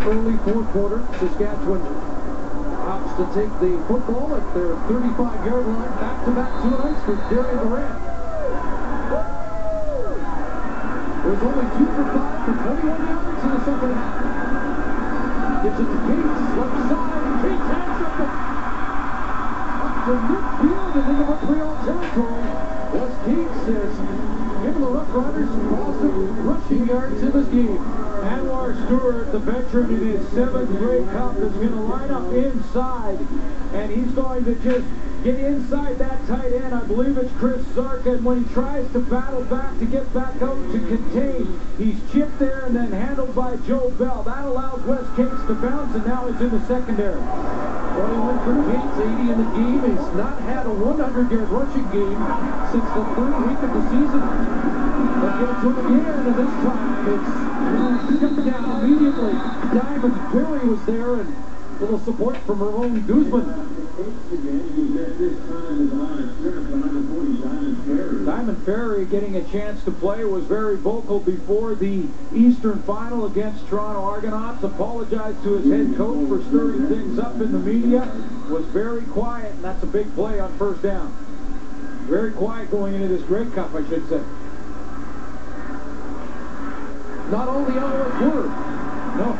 early fourth quarter. Saskatchewan opts to take the football at their 35-yard line. Back-to-back 2 nights for Darian Durant. There's only 2 for 5 for 21 yards in the second half. Gives it to Cates, left side, and Cates has something. Up to midfield and into Montreal territory. Wes Cates says, give the Rough Riders awesome rushing yards in this game. Anwar Stewart, the veteran in his 7th Grey Cup, is going to line up inside, and he's going to just get inside that tight end. I believe it's Chris Zarka, and when he tries to battle back to get back out to contain, he's chipped there and then handled by Joe Bell. That allows Wes Cates to bounce, and now he's in the secondary. 21 for Cates, 80 in the game. He's not had a 100-yard rushing game since the 3rd week of the season. But gets to him again, and this time it's cut down immediately. Diamond Perry was there, and a little support from Ramon Guzman. Diamond Ferry getting a chance to play, was very vocal before the Eastern Final against Toronto Argonauts. Apologized to his head coach for stirring things up in the media. Was very quiet, and that's a big play on first down. Very quiet going into this Grey Cup, I should say. Not all the Alouettes were. No.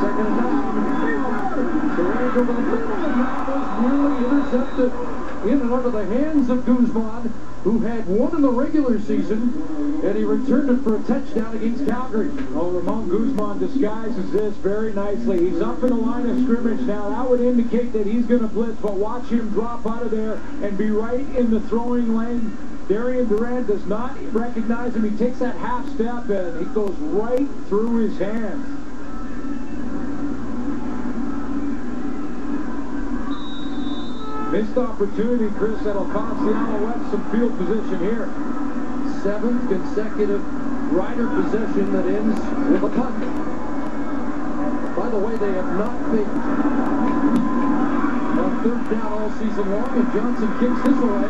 Second and 9. Durant over the middle, and that was nearly intercepted in and out of the hands of Guzman, who had 1 in the regular season, and he returned it for a touchdown against Calgary. Oh, Ramon Guzman disguises this very nicely. He's up in the line of scrimmage now. That would indicate that he's going to blitz, but watch him drop out of there and be right in the throwing lane. Darian Durant does not recognize him. He takes that half step and he goes right through his hands. Missed opportunity, Chris, that'll cost the Alouettes some field position here. 7th consecutive Rider possession that ends with a punt. By the way, they have not faked on 3rd down all season long, and Johnson kicks this away.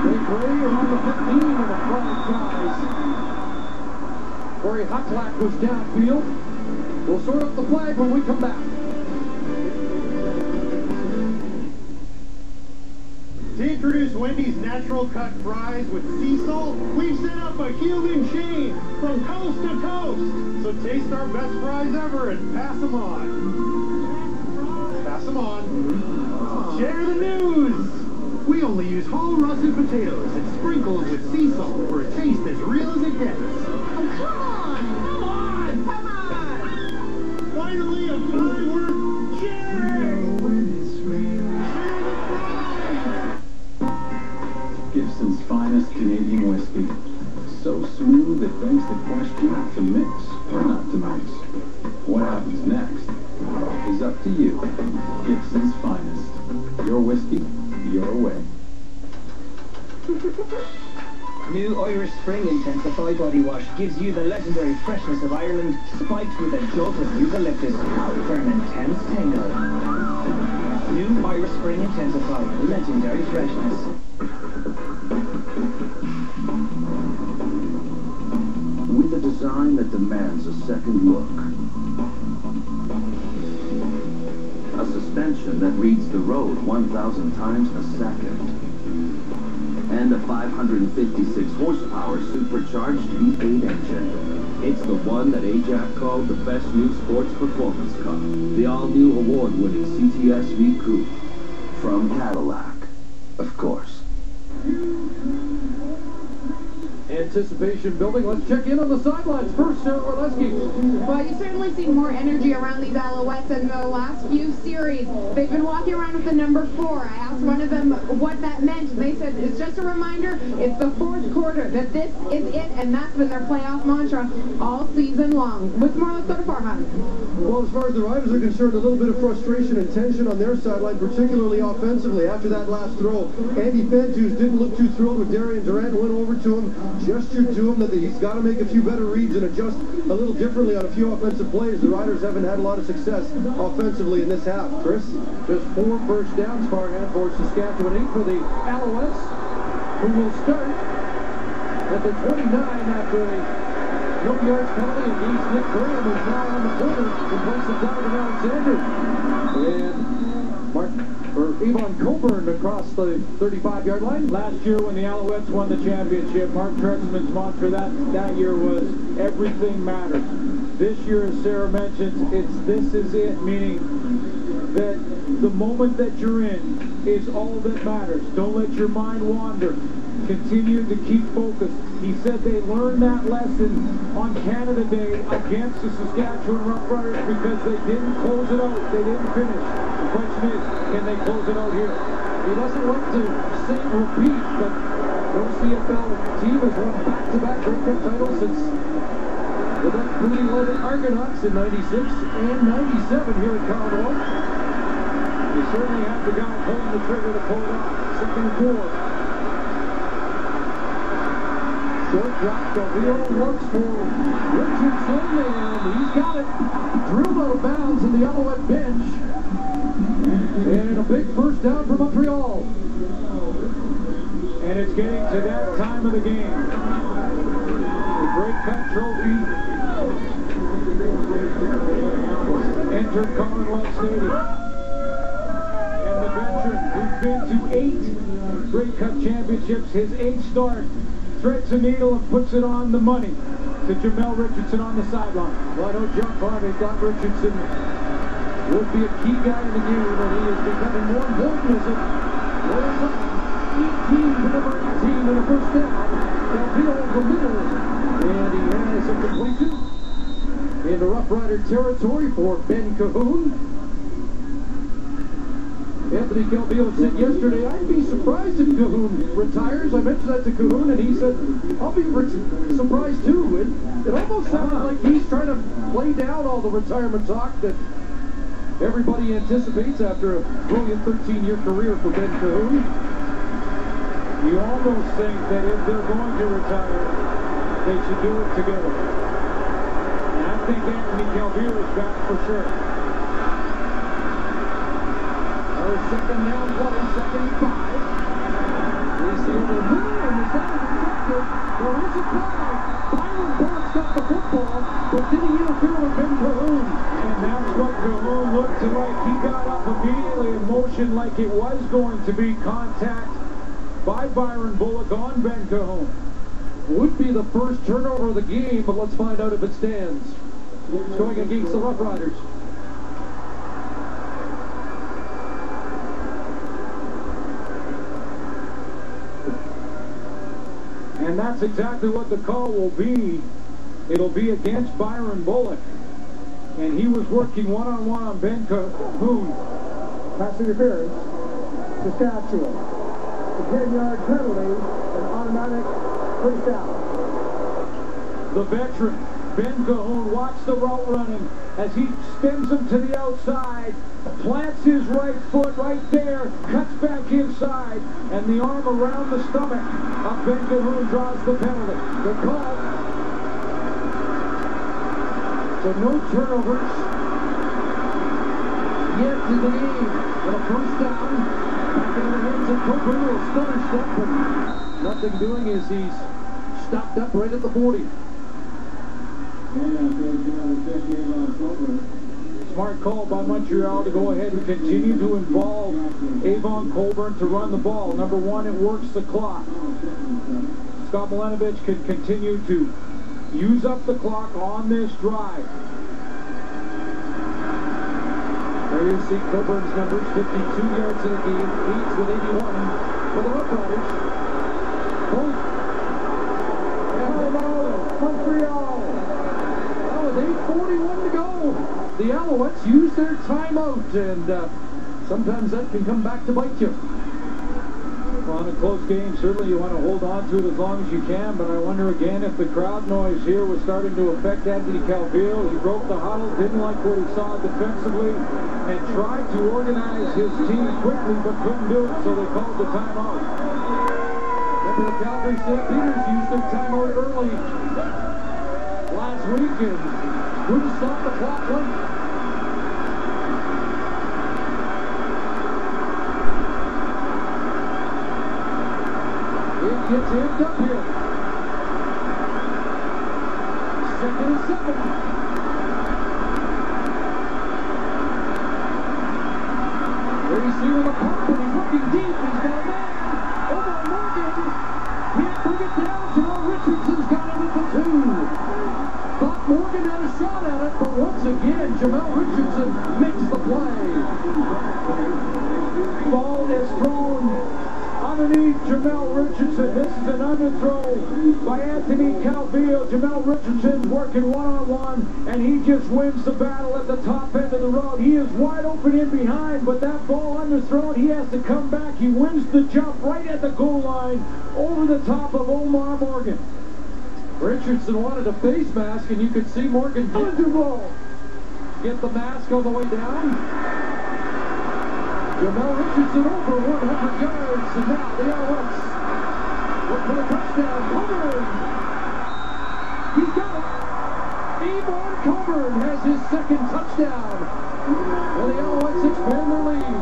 They Gray around the 15 and a flag flies. Corey Hucklack was downfield. We'll sort out the flag when we come back. To introduce Wendy's natural cut fries with sea salt, we've set up a human chain from coast to coast. So taste our best fries ever and pass them on. Pass them on. Share the news. We only use whole russet potatoes and sprinkle it with sea salt for a taste as real as it gets. Oh, come on! Come on! Come on! Finally, a fry worth sharing! Gibson's finest Canadian whiskey. So smooth it begs the question to mix or not to mix. What happens next is up to you. Gibson's finest. Your whiskey, your way. New Irish Spring Intensify Body Wash gives you the legendary freshness of Ireland, spiked with a jolt of eucalyptus for an intense tingle. New Irish Spring Intensify, legendary freshness. With a design that demands a second look. A suspension that reads the road 1,000 times a second. And a 556 horsepower supercharged V8 engine. It's the one that Ajax called the best new sports performance car. The all-new award-winning CTS-V Coupe. From Cadillac, of course. Anticipation building. Let's check in on the sidelines. First, Sarah Orleski. Well, you certainly see more energy around these Alouettes in the last few series. They've been walking around with the number 4. I asked one of them what that meant. They said it's just a reminder. It's the 4th quarter, that this is it, and that's been their playoff mantra all season long. What's more, let's go to Farhan. Well, as far as the Riders are concerned, a little bit of frustration and tension on their sideline, particularly offensively. After that last throw, Andy Fentus didn't look too thrilled with Darian Durant, went over to him, gestured to him that he's got to make a few better reads and adjust a little differently on a few offensive plays. The Riders haven't had a lot of success offensively in this half. Chris? Just 4 first downs, Farhan, for Saskatchewan, 8 for the Alouettes, who will start at the 29 after a 20 yards penalty against Nick Graham, who's now on the corner in place of Donovan Alexander. And Avon Coburn across the 35-yard line. Last year when the Alouettes won the championship, Mark Trexman's mantra that year was, everything matters. This year, as Sarah mentions, it's this is it, meaning that the moment that you're in is all that matters. Don't let your mind wander. Continue to keep focused. He said they learned that lesson on Canada Day against the Saskatchewan Roughriders because they didn't close it out. They didn't finish. The question is, can they close it out here? He doesn't like to say repeat, but no CFL team has won back-to-back Grey Cup titles since the Dutch Booty led Argonauts in 96 and 97 here in Commonwealth. You certainly have the guy pulling the trigger to pull it off. Second and 4. Short drop, Calvillo looks for Richardson, and he's got it. Drilled out of bounds in the Alouette bench. And a big first down for Montreal. And it's getting to that time of the game. The Grey Cup trophy entered Commonwealth Stadium. And the veteran who's been to 8 Grey Cup championships, his 8th start, threads a needle and puts it on the money to Jamel Richardson on the sideline. Well, I know John Farney thought Richardson would be a key guy in the game, and he is becoming more important as it rolls up 18 to number 18 and a first down. Calvillo over the middle, and he has a completion into Rough Rider territory for Ben Cahoon. Anthony Calvillo said yesterday, I'd be surprised if Cahoon retires. I mentioned that to Cahoon, and he said, I'll be surprised too. It almost sounded like he's trying to play down all the retirement talk that everybody anticipates after a brilliant 13-year career for Ben Cahoon. You almost think that if they're going to retire, they should do it together. And I think Anthony Calvillo is back for sure. Second down play, second and 5. He's the over the middle, and is that intercepted? There is a flag. Byron Bullock's got the football, but did he interfere with Ben Cahoon? And that's what Cahoon looked like. He got up immediately in motion like it was going to be contact by Byron Bullock on Ben Cahoon. Would be the first turnover of the game, but let's find out if it stands. It's going against the Rough Riders. And that's exactly what the call will be. It'll be against Byron Bullock. And he was working one-on-one on Ben Cahoon. Pass interference, Saskatchewan. The 10-yard penalty, an automatic first down. The veteran, Ben Cahoon, watched the route running as he spins him to the outside, plants his right foot right there, cuts back inside, and the arm around the stomach of Ben Cahoon draws the penalty. The call. So no turnovers yet in the game. But a first down. Back into the hands of Coburn. A stutter step, but nothing doing as he's stopped up right at the 40. Smart call by Montreal to go ahead and continue to involve Avon Coburn to run the ball. Number one, it works the clock. Scott Milanovich can continue to use up the clock on this drive. There you see Coburn's numbers, 52 yards in the game, leads with 81 for the Rough Riders. Montreal. Well, with 8:41 to go, the Alouettes use their timeout, and sometimes that can come back to bite you. On a close game, certainly you want to hold on to it as long as you can, but I wonder again if the crowd noise here was starting to affect Anthony Calvillo. He broke the huddle, didn't like what he saw defensively, and tried to organize his team quickly, but couldn't do it, so they called the timeout. Remember the Calgary Stampeders used their timeout early last week and wouldn't stop the clock late. It gets amped up here. Second and 7. Receiving the pump, and he's looking deep. He's got a man. Omar Morgan can't bring it down. Jamal Richardson's got it at the 2. Thought Morgan had a shot at it, but once again, Jamal Richardson makes the play. Ball is thrown underneath Jamal Richardson. This is an underthrow by Anthony Calvillo. Jamal Richardson's working one-on-one, and he just wins the battle at the top end of the road. He is wide open in behind, but that ball underthrown, he has to come back. He wins the jump right at the goal line over the top of Omar Morgan. Richardson wanted a face mask, and you could see Morgan get the ball. Get the mask on the way down. Jamal Richardson over 100 yards, and now the Alouettes look for the touchdown. Coburn! He's got it! Avon Coburn has his second touchdown. And the Alouettes expand their lead.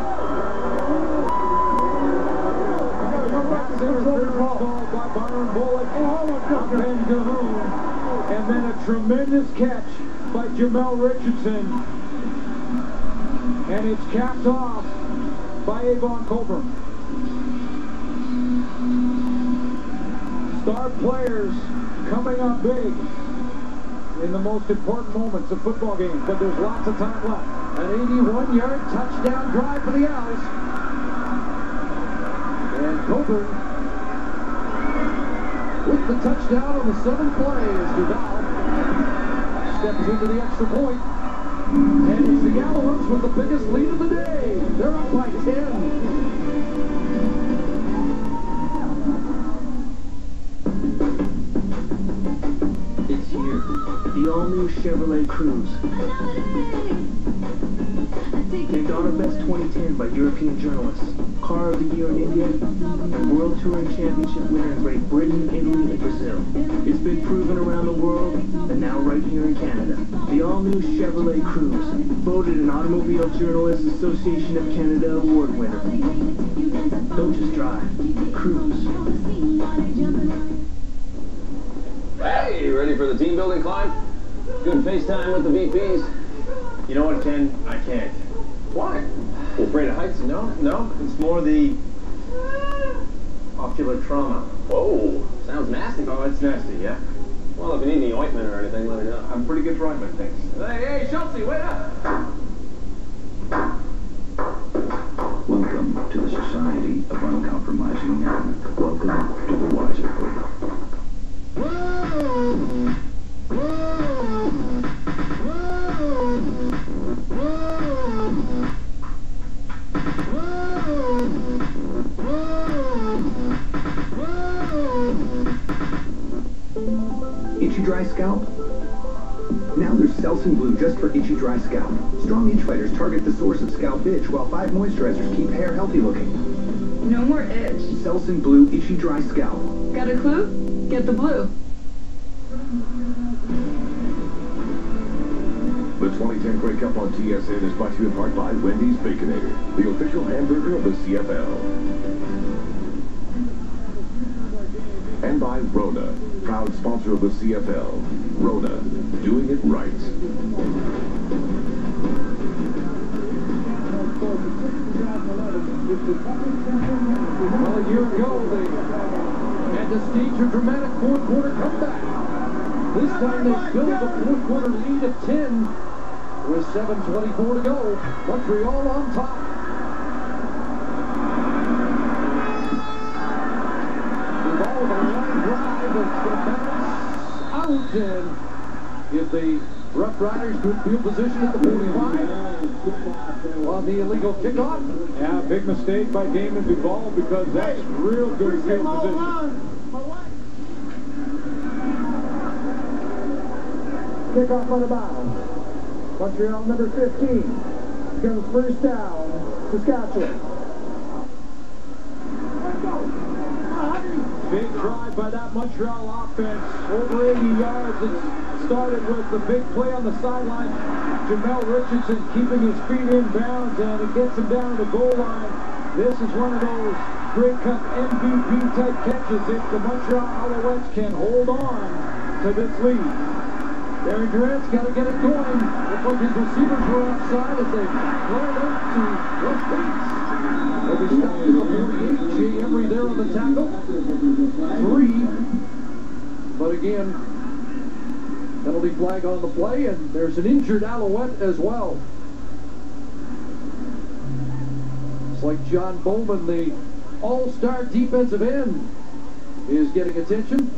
Called by Byron Bullock on Ben Cahoon. And then a tremendous catch by Jamal Richardson. And it's capped off by Avon Coburn. Star players coming up big in the most important moments of football games, but there's lots of time left. An 81-yard touchdown drive for the Owls. And Coburn with the touchdown on the 7th play as Duval steps into the extra point. And it's the Alouettes with the biggest lead of the day. They're up by 10. It's here. The all-new Chevrolet Cruze. Named Auto Best 2010 by European journalists. Car of the Year in India, and World Touring Championship winner in Great Britain, Italy, and Brazil. It's been proven around the world, and now right here in Canada. The all-new Chevrolet Cruze, voted an Automobile Journalists Association of Canada award winner. Don't just drive, cruise. Hey, you ready for the team building climb? Good FaceTime with the VPs. You know what, Ken? I can't. Why? You afraid of heights? No, it's more the ocular trauma. Whoa, sounds nasty. Oh, it's nasty, yeah? Well, if you need any ointment or anything, let me know. I'm pretty good for ointment, thanks. Hey, Schultze, wait up! Welcome to the Society of Uncompromising Men. Welcome to the Wiser Group. Itchy dry scalp? Now there's Selsun Blue just for itchy dry scalp. Strong itch fighters target the source of scalp itch, while 5 moisturizers keep hair healthy looking. No more itch. Selsun Blue itchy dry scalp. Got a clue? Get the blue. The 2010 Grey Cup on TSN is brought to you in part by Wendy's Baconator, the official hamburger of the CFL. And by Rona, proud sponsor of the CFL. Rona, doing it right. Well, a year ago, they had to stage a dramatic fourth quarter comeback. This time they built a fourth quarter lead of 10 with 7:24 to go. Montreal on top. The ball with a line drive is going to bounce out and give the Rough Riders good field position at the 45 on the illegal kickoff. Yeah, big mistake by Damon Duval because that's real good field position. Kickoff on the bounds. Montreal number 15 becomes first down, Saskatchewan. Big drive by that Montreal offense. Over 80 yards. It started with the big play on the sideline. Jamal Richardson keeping his feet in bounds, and it gets him down to the goal line. This is one of those Grey Cup MVP type catches if the Montreal Alouettes can hold on to this lead. Darren Durant's got to get it going. Looks like his receivers were offside as they flared out to West Bates. They'll be stopped at the 48. Jay Emery there on the tackle. 3. But again, penalty flag on the play, and there's an injured Alouette as well. It's like John Bowman, the all-star defensive end, is getting attention.